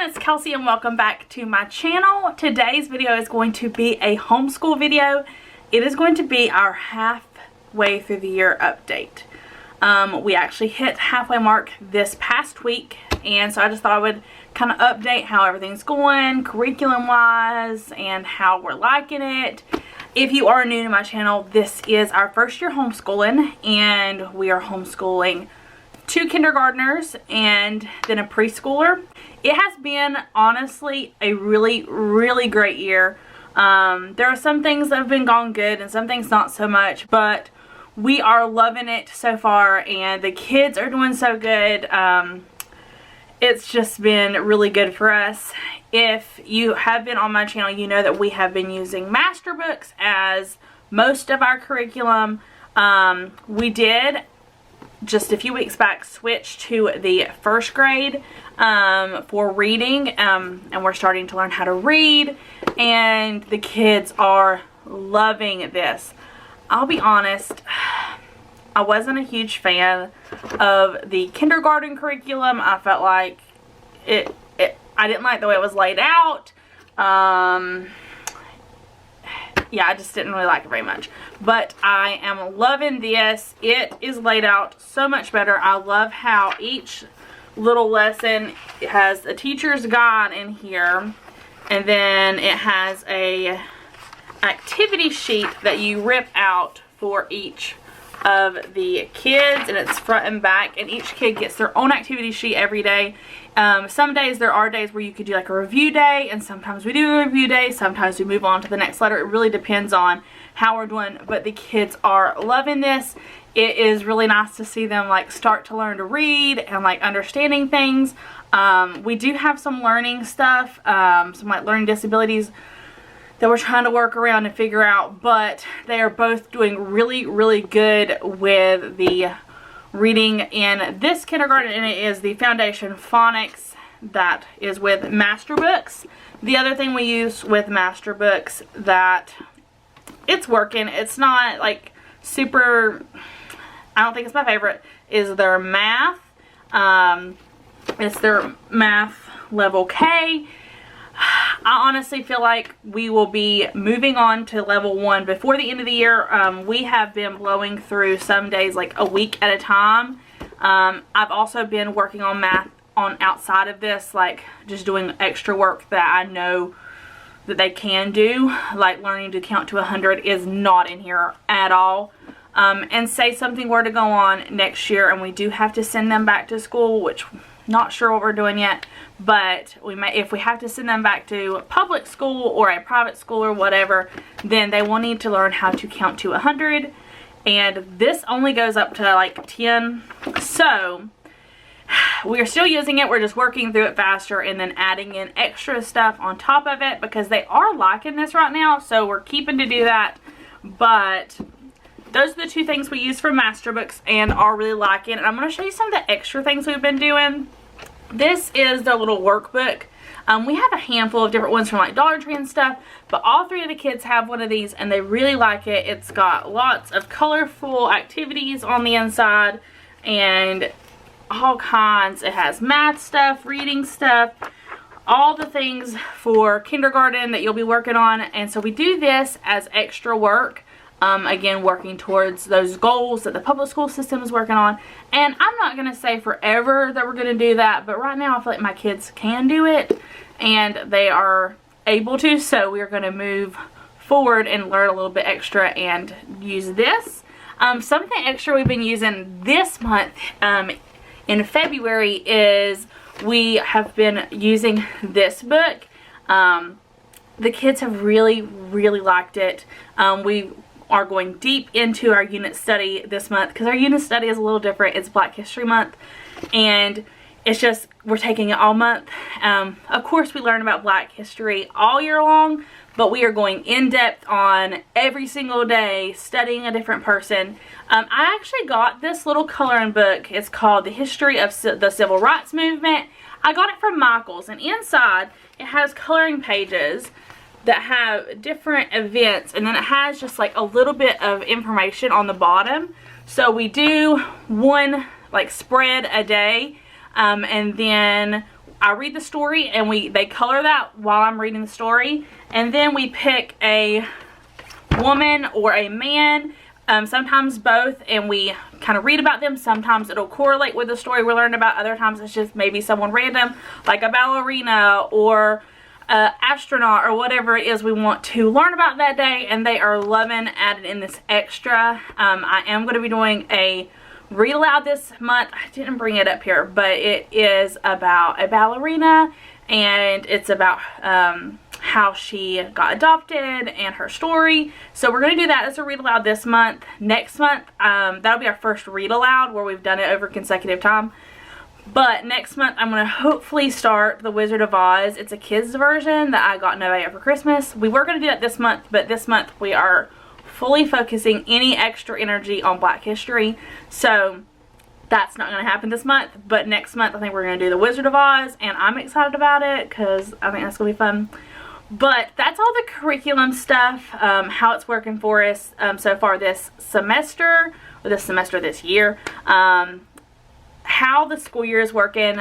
it's Kelsey and welcome back to my channel. Today's video is going to be a homeschool video. It is going to be our halfway through the year update. We actually hit halfway mark this past week, and so I just thought I would kind of update how everything's going curriculum wise and how we're liking it. If you are new to my channel, this is our first year homeschooling, and we are homeschooling 2 kindergartners and then a preschooler. It has been honestly a really great year. There are some things that have been going good and some things not so much, but we are loving it so far and the kids are doing so good. It's just been really good for us. If you have been on my channel, you know that we have been using master books as most of our curriculum. We did just a few weeks back switch to the first grade for reading, and we're starting to learn how to read, and the kids are loving this. I'll be honest, I wasn't a huge fan of the kindergarten curriculum. I felt like I didn't like the way it was laid out. Yeah, I just didn't really like it very much. But I am loving this. It is laid out so much better. I love how each little lesson has a teacher's guide in here. And then it has a activity sheet that you rip out for each of the kids, and it's front and back, and each kid gets their own activity sheet every day. Some days there are days where you could do like a review day, and sometimes we do a review day, sometimes we move on to the next letter. It really depends on how we're doing, but the kids are loving this. It is really nice to see them like start to learn to read and like understanding things. We do have some learning stuff, some like learning disabilities that we're trying to work around and figure out, but they are both doing really good with the reading in this kindergarten, and it is the foundation phonics that is with master books. The other thing we use with master books that it's working, it's not like super, I don't think it's my favorite, is their math. It's their math level K. I honestly feel like we will be moving on to level 1 before the end of the year. We have been blowing through some days like a week at a time. I've also been working on math on outside of this, like just doing extra work that I know that they can do, like learning to count to 100 is not in here at all. And say something were to go on next year and we do have to send them back to school, which not sure what we're doing yet, but we may, if we have to send them back to public school or a private school or whatever, then they will need to learn how to count to 100, and this only goes up to like 10. So we're still using it, we're just working through it faster and then adding in extra stuff on top of it because they are liking this right now, so we're keeping to do that. But those are the 2 things we use for master books and are really liking. And I'm going to show you some of the extra things we've been doing. This is their little workbook. We have a handful of different ones from like Dollar Tree and stuff, but all 3 of the kids have one of these and they really like it. It's got lots of colorful activities on the inside and all kinds. It has math stuff, reading stuff, all the things for kindergarten that you'll be working on. And so we do this as extra work. Again, working towards those goals that the public school system is working on. And I'm not going to say forever that we're going to do that, but right now I feel like my kids can do it and they are able to, so we're going to move forward and learn a little bit extra and use this. Something extra we've been using this month in February is we have been using this book. The kids have really liked it. We are going deep into our unit study this month because our unit study is a little different. It's Black History Month, and it's just we're taking it all month. Of course we learn about Black history all year long, but we are going in depth on every single day studying a different person. I actually got this little coloring book. It's called The History of the Civil Rights Movement. I got it from Michael's, and inside it has coloring pages that have different events, and then it has just like a little bit of information on the bottom. So we do one like spread a day, and then I read the story and they color that while I'm reading the story, and then we pick a woman or a man, sometimes both, and we kind of read about them. Sometimes it'll correlate with the story we're learning about. Other times it's just maybe someone random, like a ballerina or astronaut or whatever it is we want to learn about that day, and they are loving adding in this extra. I am going to be doing a read aloud this month. I didn't bring it up here, but it is about a ballerina, and it's about how she got adopted and her story. So we're going to do that as a read aloud this month. Next month, that'll be our first read aloud where we've done it over consecutive time. But next month, I'm going to hopefully start The Wizard of Oz. It's a kids version that I got Novia for Christmas. We were going to do that this month, but this month we are fully focusing any extra energy on Black history. So that's not going to happen this month. But next month, I think we're going to do The Wizard of Oz. And I'm excited about it because I think that's going to be fun. But that's all the curriculum stuff, how it's working for us so far this semester, or this year. How the school year is working.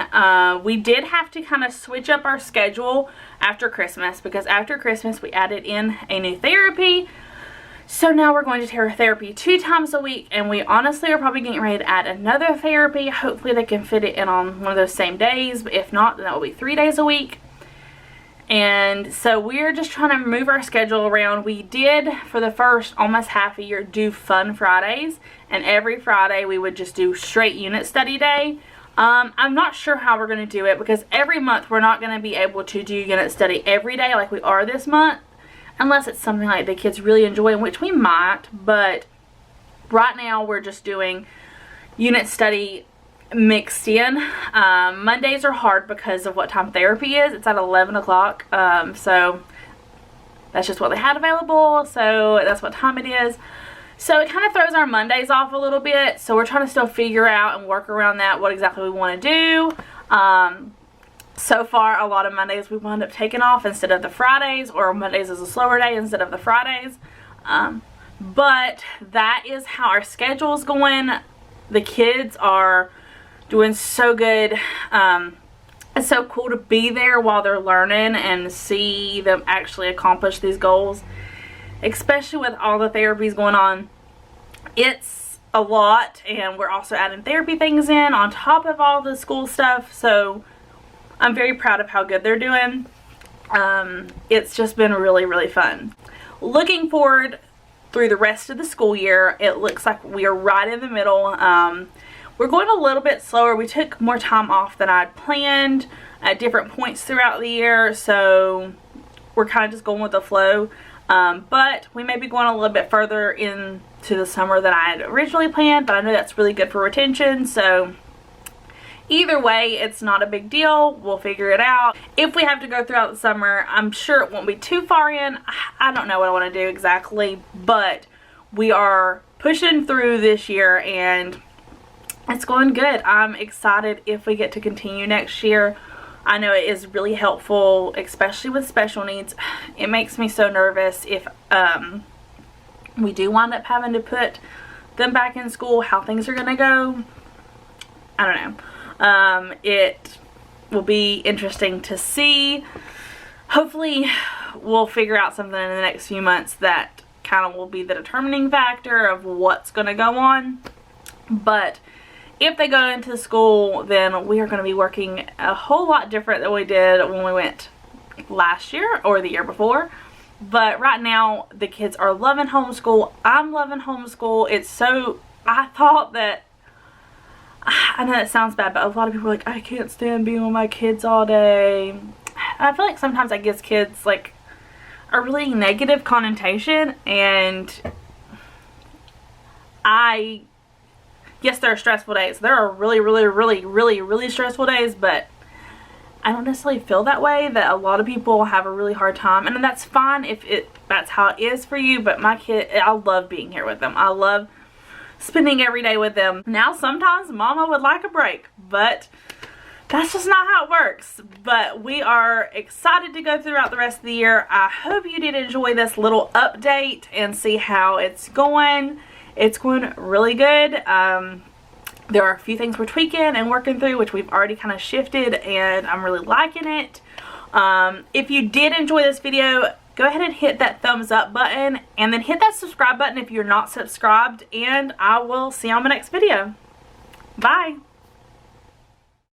We did have to kind of switch up our schedule after Christmas, because after Christmas we added in a new therapy. So now we're going to therapy 2 times a week, and we honestly are probably getting ready to add another therapy. Hopefully they can fit it in on one of those same days, but if not, then that will be 3 days a week. And so we're just trying to move our schedule around. We did, for the first almost half a year, do Fun Fridays. And every Friday we would just do straight unit study day. I'm not sure how we're going to do it, because every month we're not going to be able to do unit study every day like we are this month. Unless it's something like the kids really enjoy, which we might. But right now we're just doing unit study mixed in. Mondays are hard because of what time therapy is. It's at 11 o'clock. So that's just what they had available. So that's what time it is. So it kind of throws our Mondays off a little bit. So we're trying to still figure out and work around that, what exactly we want to do. So far, a lot of Mondays we wound up taking off instead of the Fridays, or Mondays is a slower day instead of the Fridays. But that is how our schedule is going. The kids are doing so good. It's so cool to be there while they're learning and see them actually accomplish these goals, especially with all the therapies going on. It's a lot, and we're also adding therapy things in on top of all the school stuff. So I'm very proud of how good they're doing. It's just been really, really fun. Looking forward through the rest of the school year, it looks like we are right in the middle. We're going a little bit slower. We took more time off than I'd planned at different points throughout the year, so we're kind of just going with the flow. But we may be going a little bit further into the summer than I had originally planned, but I know that's really good for retention. So either way, it's not a big deal. We'll figure it out. If we have to go throughout the summer, I'm sure it won't be too far in. I don't know what I want to do exactly, but we are pushing through this year, and it's going good. I'm excited if we get to continue next year. I know it is really helpful, especially with special needs. It makes me so nervous if we do wind up having to put them back in school, how things are going to go. I don't know. It will be interesting to see. Hopefully we'll figure out something in the next few months that kind of will be the determining factor of what's going to go on. But if they go into school, then we are going to be working a whole lot different than we did when we went last year or the year before. But right now, the kids are loving homeschool. I'm loving homeschool. It's so, I thought that, I know it sounds bad, but a lot of people are like, I can't stand being with my kids all day. And I feel like sometimes that gives kids like a really negative connotation, and yes, there are stressful days. There are really stressful days, but I don't necessarily feel that way, that a lot of people have a really hard time. And that's fine if that's how it is for you, but my kid, I love being here with them. I love spending every day with them. Now, sometimes Mama would like a break, but that's just not how it works. But we are excited to go throughout the rest of the year. I hope you did enjoy this little update and see how it's going. It's going really good. There are a few things we're tweaking and working through, which we've already kind of shifted, and I'm really liking it. If you did enjoy this video, go ahead and hit that thumbs up button, and then hit that subscribe button if you're not subscribed, and I will see you on my next video. Bye!